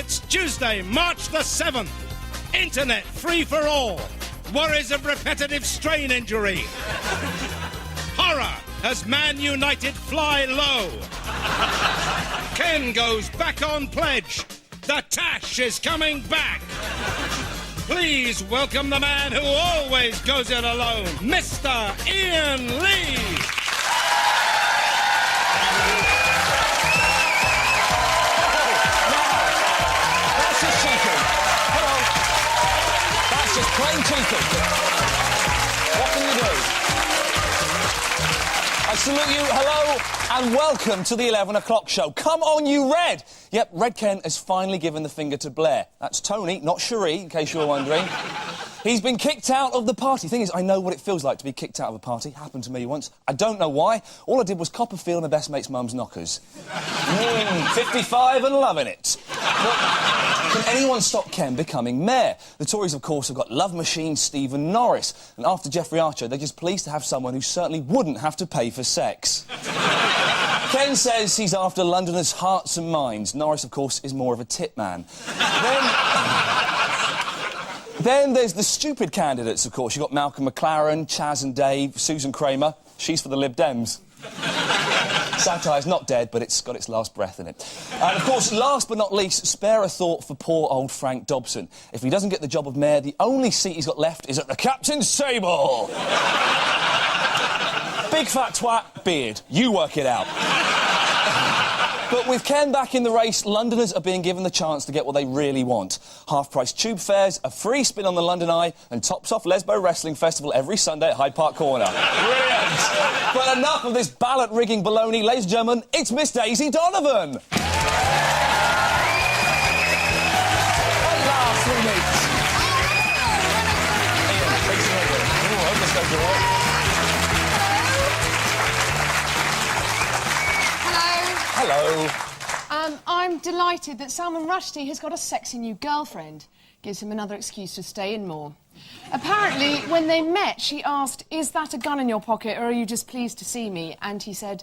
It's Tuesday, March the 7th. Internet free for all. Worries of repetitive strain injury. Horror as Man United fly low. Ken goes back on pledge. The Tash is coming back. Please welcome the man who always goes it alone, Mr. Iain Lee. That's just cheeky. Hello. That's just plain cheeky. What can you do? I salute you, hello, and welcome to the 11 o'clock show. Come on, you Red! Yep, Red Ken has finally given the finger to Blair. That's Tony, not Cherie, in case you were wondering. He's been kicked out of the party. Thing is, I know what it feels like to be kicked out of a party. Happened to me once. I don't know why. All I did was cop a feel of my best mate's mum's knockers. 55 and loving it. But can anyone stop Ken becoming mayor? The Tories, of course, have got love machine Stephen Norris. And after Jeffrey Archer, they're just pleased to have someone who certainly wouldn't have to pay for sex. Ken says he's after Londoners' hearts and minds. Norris, of course, is more of a tit man. Then there's the stupid candidates, of course. You've got Malcolm McLaren, Chaz and Dave, Susan Kramer. She's for the Lib Dems. Satire's not dead, but it's got its last breath in it. And, of course, last but not least, spare a thought for poor old Frank Dobson. If he doesn't get the job of mayor, the only seat he's got left is at the captain's table. Big fat twat, beard. You work it out. But with Ken back in the race, Londoners are being given the chance to get what they really want. Half-price tube fares, a free spin on the London Eye, and tops-off Lesbo Wrestling Festival every Sunday at Hyde Park Corner. Brilliant! But enough of this ballot-rigging baloney. Ladies and gentlemen, it's Miss Daisy Donovan! At last we meet. Iain, please meet you. Ooh, I hope this goes all right. Hello. I'm delighted that Salman Rushdie has got a sexy new girlfriend. Gives him another excuse to stay in more. Apparently, when they met, she asked, "Is that a gun in your pocket, or are you just pleased to see me?" And he said,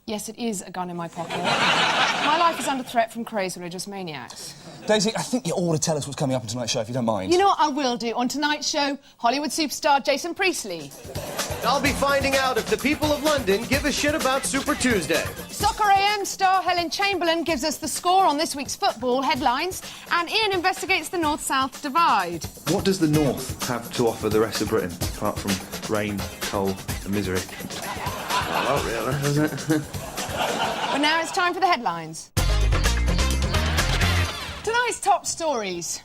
"Yes, it is a gun in my pocket. My life is under threat from crazed religious maniacs." Daisy, I think you ought to tell us what's coming up in tonight's show, if you don't mind. You know what I will do? On tonight's show, Hollywood superstar Jason Priestley. I'll be finding out if the people of London give a shit about Super Tuesday. Soccer AM star Helen Chamberlain gives us the score on this week's football headlines, and Iain investigates the North-South divide. What does the North have to offer the rest of Britain, apart from rain, coal and misery? Not really, does it? But now it's time for the headlines. Tonight's top stories.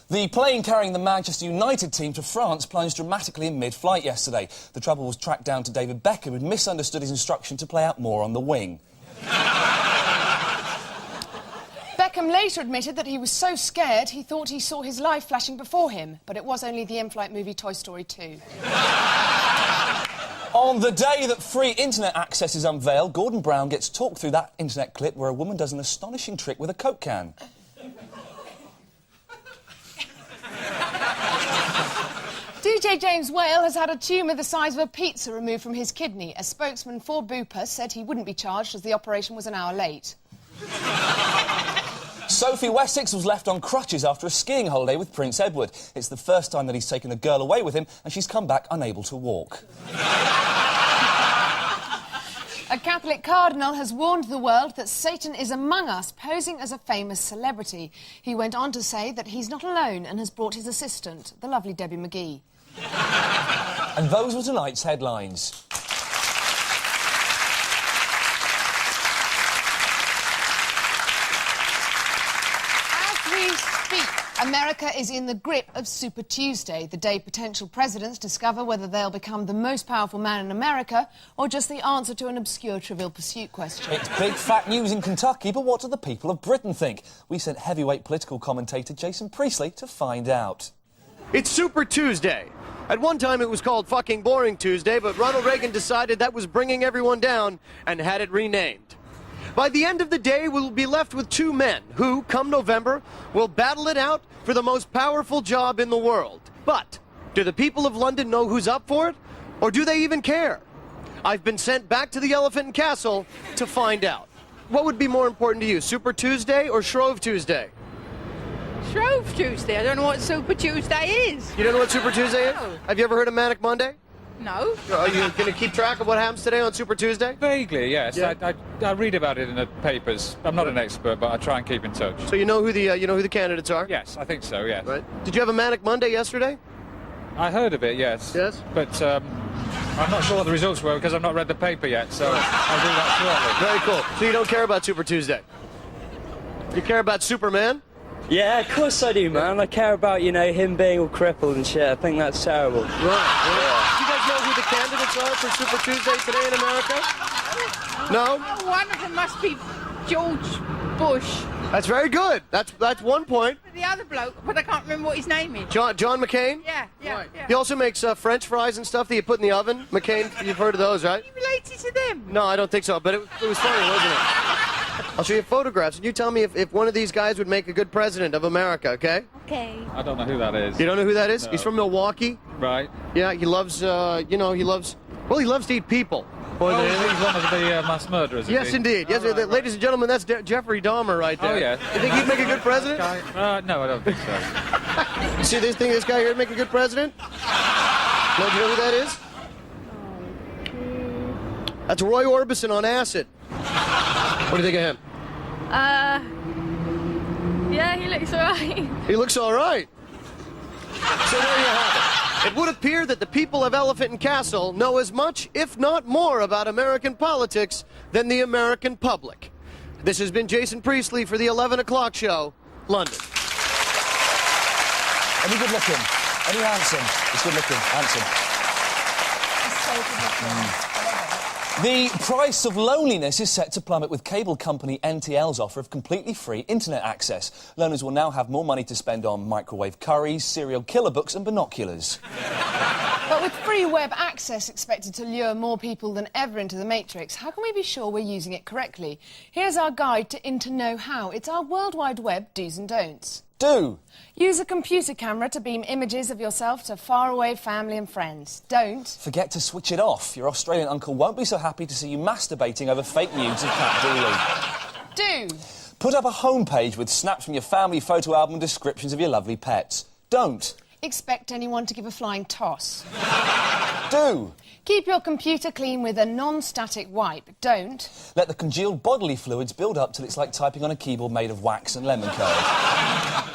The plane carrying the Manchester United team to France plunged dramatically in mid-flight yesterday. The trouble was tracked down to David Beckham, who'd misunderstood his instruction to play out more on the wing. Beckham later admitted that he was so scared he thought he saw his life flashing before him, but it was only the in-flight movie Toy Story 2. On the day that free internet access is unveiled, Gordon Brown gets talked through that internet clip where a woman does an astonishing trick with a Coke can. DJ James Whale has had a tumour the size of a pizza removed from his kidney. A spokesman for Bupa said he wouldn't be charged as the operation was an hour late. Sophie Wessex was left on crutches after a skiing holiday with Prince Edward. It's the first time that he's taken a girl away with him, and she's come back unable to walk. A Catholic cardinal has warned the world that Satan is among us, posing as a famous celebrity. He went on to say that he's not alone and has brought his assistant, the lovely Debbie McGee. And those were tonight's headlines. As we speak, America is in the grip of Super Tuesday, the day potential presidents discover whether they'll become the most powerful man in America or just the answer to an obscure Trivial Pursuit question. It's big fat news in Kentucky, but what do the people of Britain think? We sent heavyweight political commentator Jason Priestley to find out. It's Super Tuesday. At one time it was called Fucking Boring Tuesday, but Ronald Reagan decided that was bringing everyone down and had it renamed. By the end of the day, we'll be left with two men who, come November, will battle it out for the most powerful job in the world. But do the people of London know who's up for it? Or do they even care? I've been sent back to the Elephant and Castle to find out. What would be more important to you, Super Tuesday or Shrove Tuesday? Shrove Tuesday. I don't know what Super Tuesday is. You don't know what Super Tuesday is? No. Have you ever heard of Manic Monday? No. Are you going to keep track of what happens today on Super Tuesday? Vaguely, yes. Yeah. I read about it in the papers. I'm not an expert, but I try and keep in touch. So you know who the candidates are? Yes, I think so, yes. Right. Did you have a Manic Monday yesterday? I heard of it, yes. Yes? But I'm not sure what the results were because I've not read the paper yet, so I'll do that Very cool. So you don't care about Super Tuesday? You care about Superman? Yeah, of course I do, man. I care about, you know, him being all crippled and shit. I think that's terrible. Right. Yeah. Do you guys know who the candidates are for Super Tuesday today in America? No? Oh, one of them must be George Bush. That's very good. That's 1 point. The other bloke, but I can't remember what his name is. John McCain? Yeah. He also makes French fries and stuff that you put in the oven. McCain, you've heard of those, right? He related to them. No, I don't think so, but it was funny, wasn't it? I'll show you photographs, and you tell me if one of these guys would make a good president of America, okay? Okay. I don't know who that is. You don't know who that is? No. He's from Milwaukee. Right. Yeah, he loves, he loves to eat people. More than anything. He's one of the mass murderers, Yes, indeed. Yes, right. Ladies and gentlemen, that's Jeffrey Dahmer right there. Oh, yeah. You think he'd make a good president? No, I don't think so. You see this guy here would make a good president? No, do you know who that is? That's Roy Orbison on acid. What do you think of him? Yeah, he looks alright. He looks all right. So there you have it. It would appear that the people of Elephant and Castle know as much, if not more, about American politics than the American public. This has been Jason Priestley for the 11 o'clock show, London. Any good looking? Any handsome? He's good looking, handsome. The price of loneliness is set to plummet with cable company NTL's offer of completely free internet access. Loners will now have more money to spend on microwave curries, serial killer books and binoculars. But with free web access expected to lure more people than ever into the Matrix, how can we be sure we're using it correctly? Here's our guide to Know-How. It's our World Wide Web do's and don'ts. Do. Use a computer camera to beam images of yourself to faraway family and friends. Don't. Forget to switch it off. Your Australian uncle won't be so happy to see you masturbating over fake nudes of Cat Dooley. Do. Put up a homepage with snaps from your family photo album and descriptions of your lovely pets. Don't. Expect anyone to give a flying toss. Do. Keep your computer clean with a non-static wipe. Don't. Let the congealed bodily fluids build up till it's like typing on a keyboard made of wax and lemon curd.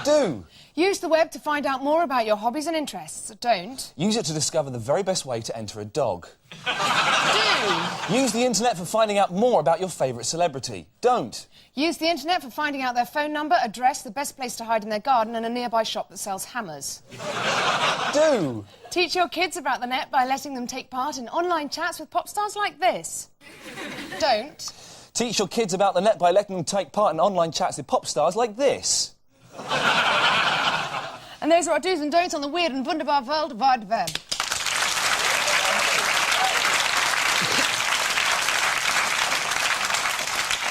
Do. Use the web to find out more about your hobbies and interests. Don't. Use it to discover the very best way to enter a dog. Do. Use the internet for finding out more about your favourite celebrity. Don't. Use the internet for finding out their phone number, address, the best place to hide in their garden and a nearby shop that sells hammers. Do. Teach your kids about the net by letting them take part in online chats with pop stars like this. Don't. Teach your kids about the net by letting them take part in online chats with pop stars like this. And those are our do's and don'ts on the weird and wunderbar World Wide Web.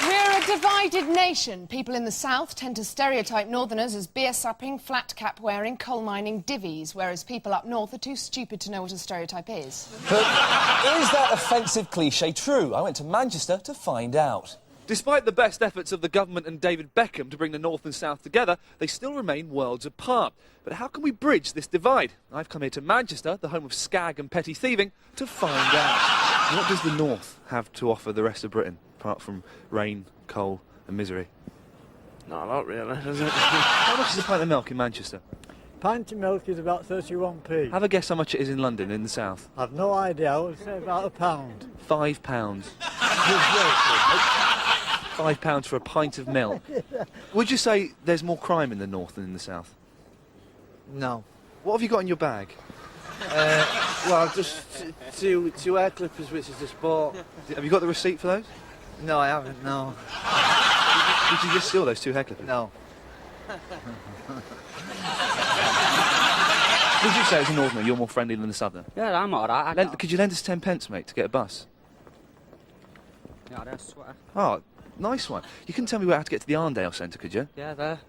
We're a divided nation. People in the south tend to stereotype northerners as beer-supping, flat-cap-wearing, coal-mining divvies, whereas people up north are too stupid to know what a stereotype is. But is that offensive cliché true? I went to Manchester to find out. Despite the best efforts of the government and David Beckham to bring the North and South together, they still remain worlds apart. But how can we bridge this divide? I've come here to Manchester, the home of skag and petty thieving, to find out. What does the North have to offer the rest of Britain, apart from rain, coal and misery? Not a lot, really, does it? How much is a pint of milk in Manchester? Pint of milk is about 31p. Have a guess how much it is in London, in the South. I've no idea. I would say about £1. £5. £5 for a pint of milk. Would you say there's more crime in the North than in the South? No. What have you got in your bag? Well, just two hair clippers, which is just bought. Have you got the receipt for those? No, I haven't, no. Did you just steal those 2 hair clippers? No. Would you say as a Northerner you're more friendly than the Southerner? Yeah, I'm alright. Could you lend us 10 pence, mate, to get a bus? Yeah, that's sweater. Oh, nice one. You couldn't tell me where to get to the Arndale Centre, could you? Yeah, there.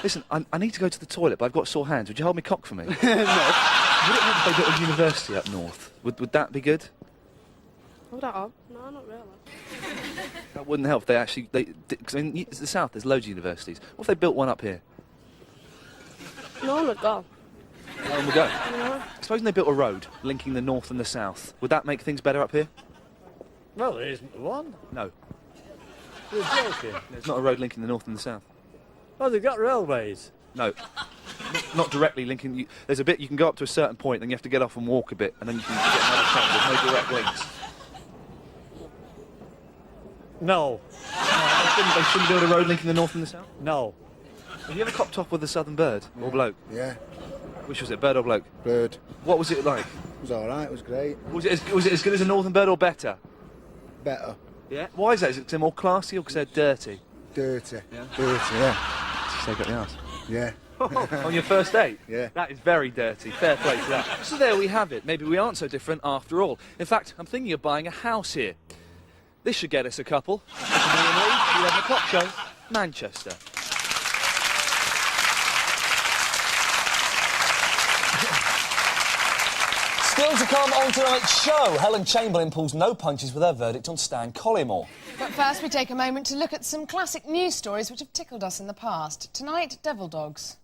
Listen, I need to go to the toilet, but I've got sore hands. Would you hold me cock for me? No. Would it help if they built a university up north? Would that be good? Hold on. No, not really. That wouldn't help if they actually... Because in the south, there's loads of universities. What if they built one up here? No one would go. No one would go? No. Supposing they built a road linking the north and the south, would that make things better up here? Well, there isn't one. No. You're joking. There's not a road linking the north and the south. Oh, they've got railways. No. Not directly linking you. There's a bit you can go up to a certain point, then you have to get off and walk a bit, and then you can get another train. There's no direct links. No. They shouldn't build a road linking the north and the south? No. Have you ever copped off with a southern bird or bloke? Yeah. Which was it, bird or bloke? Bird. What was it like? It was all right. It was great. Was it as good as a northern bird or better? Better. Yeah. Why is that? Is it because they're more classy or because they're dirty? Dirty. Yeah. Dirty. Yeah. Did you say got the arse? Yeah. On your first date? Yeah. That is very dirty. Fair play to that. So there we have it. Maybe we aren't so different after all. In fact, I'm thinking of buying a house here. This should get us a couple. Me and Lee, the 11 o'clock show, Manchester. Still to come on tonight's show, Helen Chamberlain pulls no punches with her verdict on Stan Collymore. But first, we take a moment to look at some classic news stories which have tickled us in the past. Tonight, devil dogs.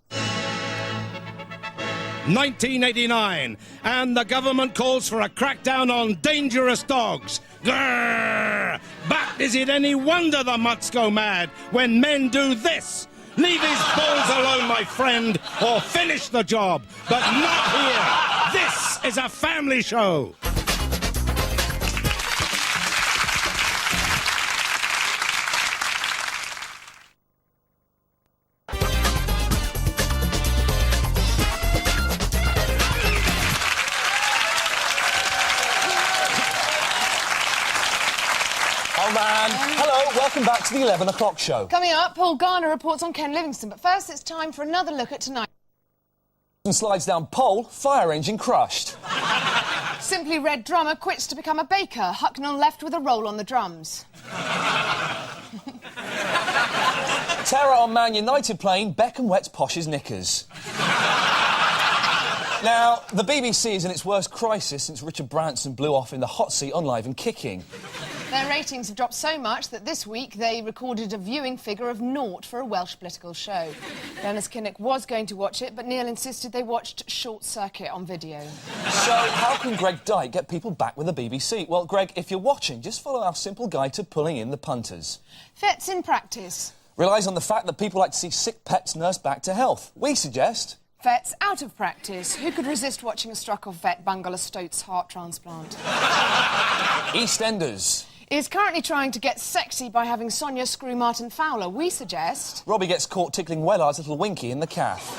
1989, and the government calls for a crackdown on dangerous dogs. Grrr! But is it any wonder the mutts go mad when men do this? Leave his balls alone, my friend, or finish the job. But not here. This is a family show. Welcome back to the 11 o'clock show. Coming up, Paul Garner reports on Ken Livingstone, but first it's time for another look at tonight. Slides down pole, fire engine crushed. Simply Red drummer quits to become a baker. Hucknall left with a roll on the drums. Terror on Man United plane, Beckham wets Posh's knickers. Now, the BBC is in its worst crisis since Richard Branson blew off in the hot seat on Live and Kicking. Their ratings have dropped so much that this week they recorded a viewing figure of 0 for a Welsh political show. Dennis Kinnock was going to watch it, but Neil insisted they watched Short Circuit on video. So, how can Greg Dyke get people back with the BBC? Well, Greg, if you're watching, just follow our simple guide to pulling in the punters. Vets in practice. Relies on the fact that people like to see sick pets nursed back to health. We suggest... Vets out of practice. Who could resist watching a Struckle vet bungle a Stoats heart transplant? EastEnders. Is currently trying to get sexy by having Sonia screw Martin Fowler. We suggest... Robbie gets caught tickling Wellard's little Winky in the calf.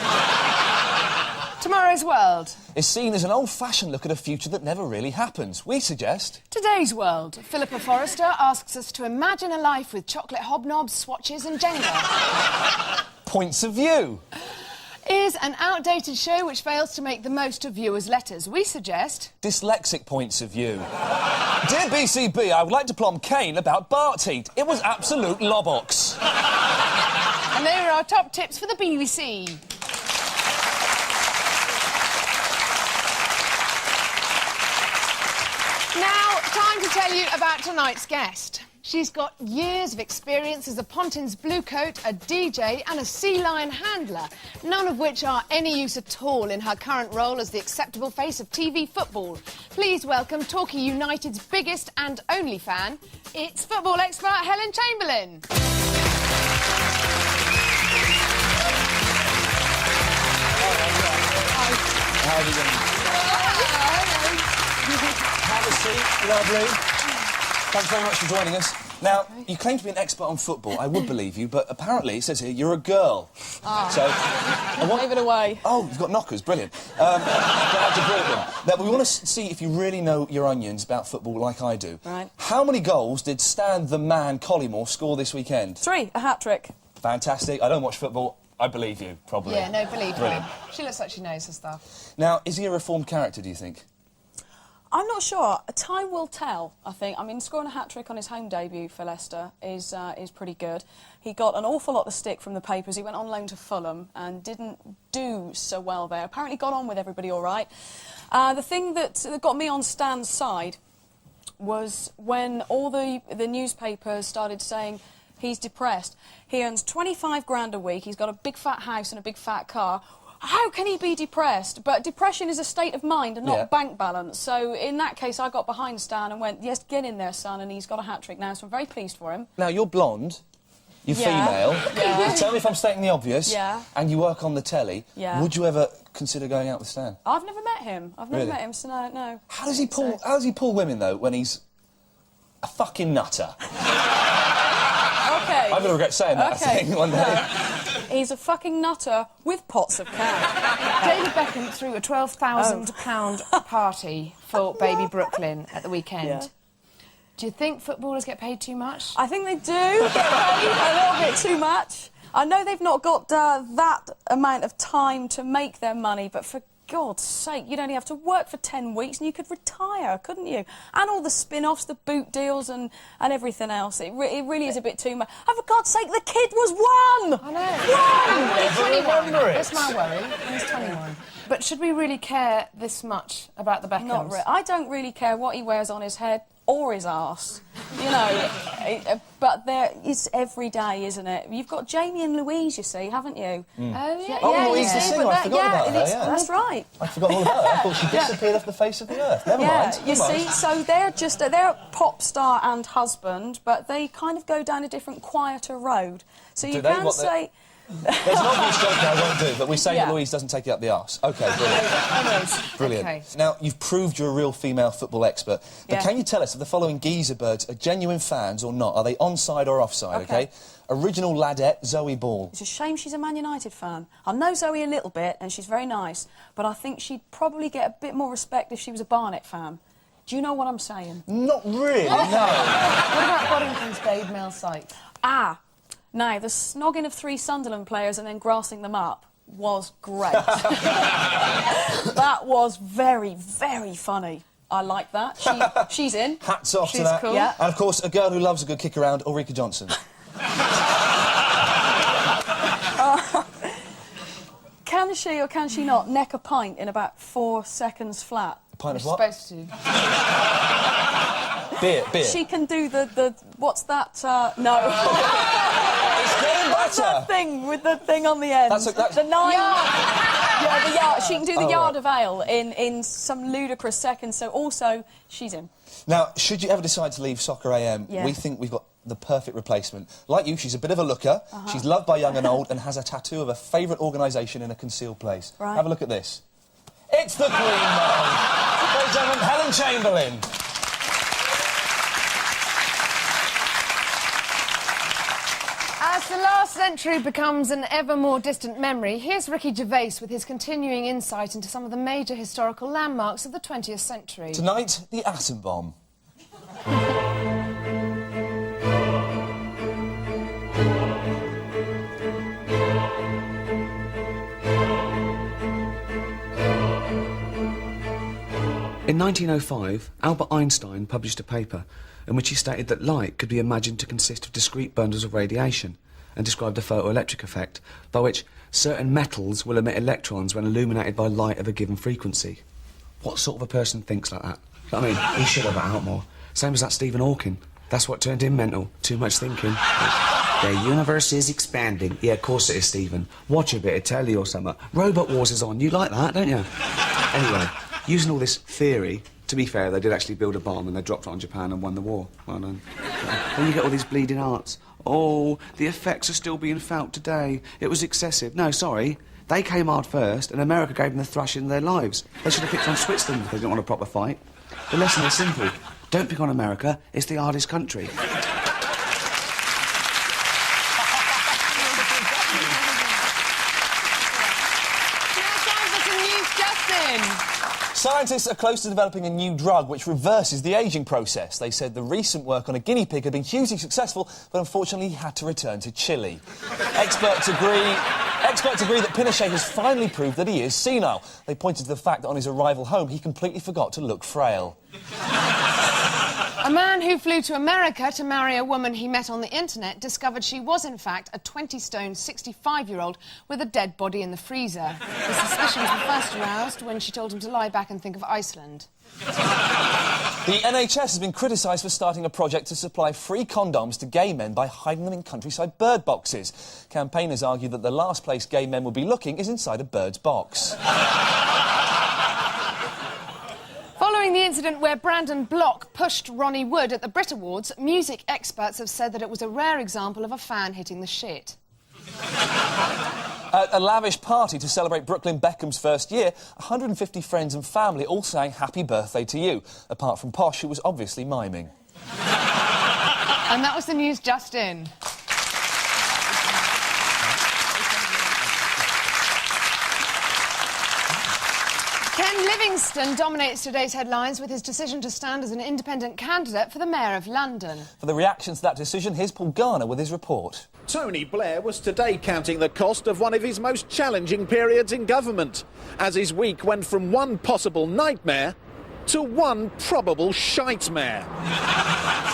Tomorrow's World. Is seen as an old-fashioned look at a future that never really happens. We suggest... Today's World. Philippa Forrester asks us to imagine a life with chocolate hobnobs, swatches and Jenga. Points of View. Is an outdated show which fails to make the most of viewers' letters. We suggest... Dyslexic Points of View. Dear BCB, I would like to plumb Kane about Barteat. It was absolute lobbox. And there are our top tips for the BBC. Now, time to tell you about tonight's guest. She's got years of experience as a Pontins Bluecoat, a DJ and a Sea Lion handler, none of which are any use at all in her current role as the acceptable face of TV football. Please welcome Torquay United's biggest and only fan, it's football expert Helen Chamberlain. How are you doing? Have a seat, lovely. Thanks very much for joining us. Now, you claim to be an expert on football. I would believe you, but apparently it says here you're a girl. So, Gave it away. Oh, you've got knockers, brilliant. Glad you brought them. Now, we want to see if you really know your onions about football like I do. Right. How many goals did Stan the Man Collymore score this weekend? 3, a hat-trick. Fantastic. I don't watch football. I believe you, probably. Yeah, no, believe Brilliant. her. She looks like she knows her stuff. Now, is he a reformed character, do you think? I'm not sure. Time will tell, I think. I mean, scoring a hat-trick on his home debut for Leicester is pretty good. He got an awful lot of stick from the papers. He went on loan to Fulham and didn't do so well there. Apparently got on with everybody all right. The thing that got me on Stan's side was when all the newspapers started saying he's depressed. He earns 25 grand a week, he's got a big fat house and a big fat car. How can he be depressed? But depression is a state of mind and not bank balance. So in that case, I got behind Stan and went, yes, get in there, son, and he's got a hat-trick now, so I'm very pleased for him. Now, you're blonde, you're female, tell me if I'm stating the obvious, and you work on the telly, would you ever consider going out with Stan? I've never met him. I've never met him, so no. How does he pull women, though, when he's a fucking nutter? OK. I'm going to regret saying that, I think, one day. He's a fucking nutter with pots of cash. David Beckham threw a £12,000 party for baby Brooklyn at the weekend. Yeah. Do you think footballers get paid too much? I think they do get paid a little bit too much. I know they've not got that amount of time to make their money, but for God's sake, you'd only have to work for 10 weeks and you could retire, couldn't you? And all the spin-offs, the boot deals and everything else. It really is a bit too much. Oh, for God's sake, the kid was 1! I know. Never remember it. That's my worry. He's 21. But should we really care this much about the Beckhams? Not really. I don't really care what he wears on his head or his arse, you know. But it's every day, isn't it? You've got Jamie and Louise, you see, haven't you? Oh, yeah. Oh, Louise the singer, I forgot about her, That's right. I forgot all about her. I thought she disappeared off the face of the earth. Never mind. You see, so they're a pop star and husband, but they kind of go down a different, quieter road. So you can say... There's an obvious joke that I won't do, but we say that Louise doesn't take it up the arse. OK, brilliant. Brilliant. Okay. Now, you've proved you're a real female football expert, but can you tell us if the following geezer birds are genuine fans or not? Are they onside or offside, OK? Original ladette, Zoe Ball. It's a shame she's a Man United fan. I know Zoe a little bit, and she's very nice, but I think she'd probably get a bit more respect if she was a Barnet fan. Do you know what I'm saying? Not really, no. What about Boddington's Babe Mel Sykes? Now, the snogging of 3 Sunderland players and then grassing them up was great. That was very, very funny. I like that. She's in. Hats off to that. Cool. Yeah. And, of course, a girl who loves a good kick around, Ulrika Johnson. Can she or can she not neck a pint in about 4 seconds flat? A pint of what? You're supposed to. Beer. She can do the what's that? No. It's getting better. That thing with the thing on the end. That's the 9 yard. Yeah, the yard. She can do the yard of ale in some ludicrous seconds. So also, she's in. Now, should you ever decide to leave Soccer AM, we think we've got the perfect replacement. Like you, she's a bit of a looker. She's loved by young and old and has a tattoo of her favourite organisation in a concealed place. Right. Have a look at this. It's the Queen, Mum. Ladies and gentlemen, Helen Chamberlain. As the last century becomes an ever more distant memory, here's Ricky Gervais with his continuing insight into some of the major historical landmarks of the 20th century. Tonight, the atom bomb. In 1905, Albert Einstein published a paper in which he stated that light could be imagined to consist of discrete bundles of radiation and described the photoelectric effect, by which certain metals will emit electrons when illuminated by light of a given frequency. What sort of a person thinks like that? I mean, he should have it out more. Same as that Stephen Hawking. That's what turned him mental. Too much thinking. The universe is expanding. Yeah, of course it is, Stephen. Watch a bit of telly or something. Robot Wars is on. You like that, don't you? Anyway, using all this theory, to be fair, they did actually build a bomb and they dropped it on Japan and won the war. Well done. Then you get all these bleeding arts. Oh, the effects are still being felt today. It was excessive. No, sorry. They came hard first and America gave them the thrashing of their lives. They should have picked on Switzerland if they didn't want a proper fight. The lesson is simple. Don't pick on America. It's the hardest country. Scientists are close to developing a new drug which reverses the ageing process. They said the recent work on a guinea pig had been hugely successful, but unfortunately had to return to Chile. Experts agree that Pinochet has finally proved that he is senile. They pointed to the fact that on his arrival home he completely forgot to look frail. A man who flew to America to marry a woman he met on the internet discovered she was, in fact, a 20-stone, 65-year-old with a dead body in the freezer. His suspicions were first aroused when she told him to lie back and think of Iceland. The NHS has been criticised for starting a project to supply free condoms to gay men by hiding them in countryside bird boxes. Campaigners argue that the last place gay men will be looking is inside a bird's box. Following the incident where Brandon Block pushed Ronnie Wood at the Brit Awards, music experts have said that it was a rare example of a fan hitting the shit. At a lavish party to celebrate Brooklyn Beckham's first year, 150 friends and family all sang happy birthday to you, apart from Posh, who was obviously miming. And that was the news just in. Ken Livingstone dominates today's headlines with his decision to stand as an independent candidate for the Mayor of London. For the reaction to that decision, here's Paul Garner with his report. Tony Blair was today counting the cost of one of his most challenging periods in government, as his week went from one possible nightmare to one probable shite-mare.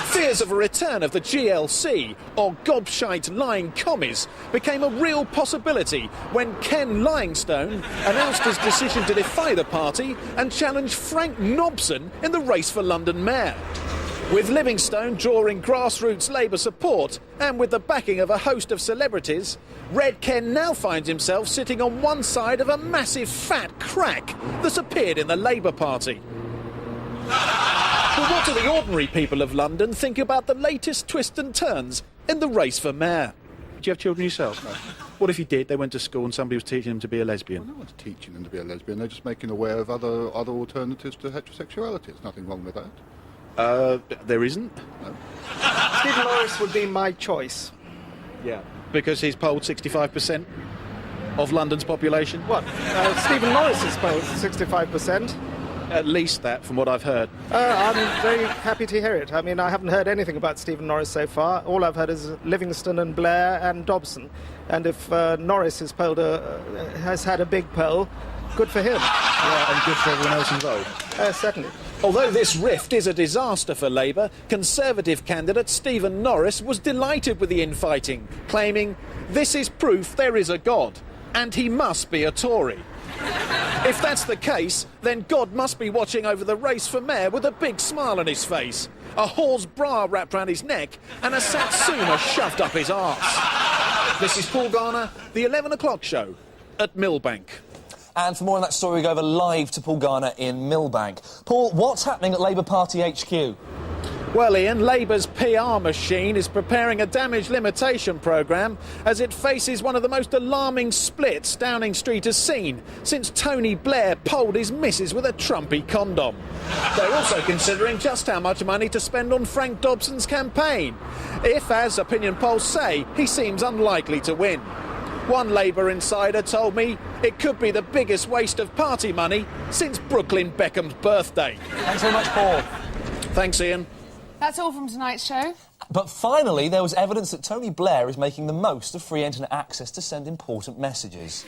Fears of a return of the GLC, or gobshite lying commies, became a real possibility when Ken Livingstone announced his decision to defy the party and challenge Frank Nobson in the race for London Mayor. With Livingstone drawing grassroots Labour support and with the backing of a host of celebrities, Red Ken now finds himself sitting on one side of a massive fat crack that's appeared in the Labour Party. But what do the ordinary people of London think about the latest twists and turns in the race for mayor? Do you have children yourself? No. What if you did? They went to school and somebody was teaching them to be a lesbian. Well, no one's teaching them to be a lesbian. They're just making aware of other alternatives to heterosexuality. There's nothing wrong with that. There isn't? No. Stephen Norris would be my choice. Yeah. Because he's polled 65% of London's population? What? Stephen Norris is polled 65%. At least that, from what I've heard. I'm very happy to hear it. I mean, I haven't heard anything about Stephen Norris so far. All I've heard is Livingstone and Blair and Dobson. And if Norris has had a big poll, good for him. Yeah, and good for everyone else involved. Certainly. Although this rift is a disaster for Labour, Conservative candidate Stephen Norris was delighted with the infighting, claiming, "This is proof there is a God, and he must be a Tory." If that's the case, then God must be watching over the race for mayor with a big smile on his face, a whore's bra wrapped round his neck, and a satsuma shoved up his arse. This is Paul Garner, the 11 o'clock show at Millbank. And for more on that story, we go over live to Paul Garner in Millbank. Paul, what's happening at Labour Party HQ? Well, Ian, Labour's PR machine is preparing a damage limitation programme as it faces one of the most alarming splits Downing Street has seen since Tony Blair polled his missus with a Trumpy condom. They're also considering just how much money to spend on Frank Dobson's campaign, if, as opinion polls say, he seems unlikely to win. One Labour insider told me it could be the biggest waste of party money since Brooklyn Beckham's birthday. Thanks very much, Paul. Thanks, Ian. That's all from tonight's show. But finally, there was evidence that Tony Blair is making the most of free internet access to send important messages.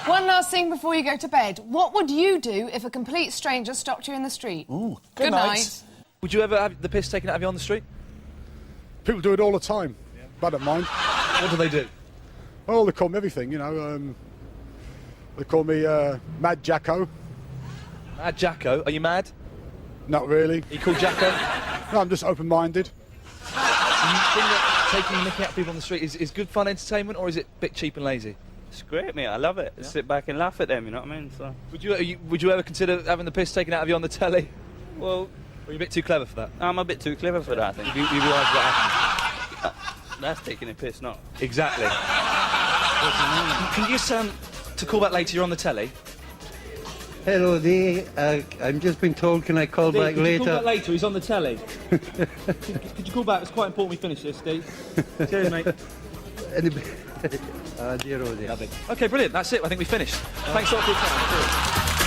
One last thing before you go to bed. What would you do if a complete stranger stopped you in the street? Ooh, good night. Would you ever have the piss taken out of you on the street? People do it all the time, but I don't mind. What do they do? Well, they call me everything, you know. They call me Mad Jacko. Mad Jacko? Are you mad? Not really. Are you called Jacko? No, I'm just open-minded. Do you think that taking the mickey out of people on the street is good fun entertainment, or is it a bit cheap and lazy? It's great, mate. I love it. Yeah. Sit back and laugh at them, you know what I mean? So. Would you ever consider having the piss taken out of you on the telly? Well... Or are you a bit too clever for that? I'm a bit too clever for that, I think. You realise what happened? That's taking a piss, not... Exactly. Can you just, to call back later, you're on the telly? Hello there, I'm just been told, can I call back Could later? you call back later? He's on the telly. Could you call back? It's quite important we finish this, Steve. Cheers, mate. Dear, oh dear. Lovely. OK, brilliant. That's it. I think we finished. Thanks a lot for your time. Cheers.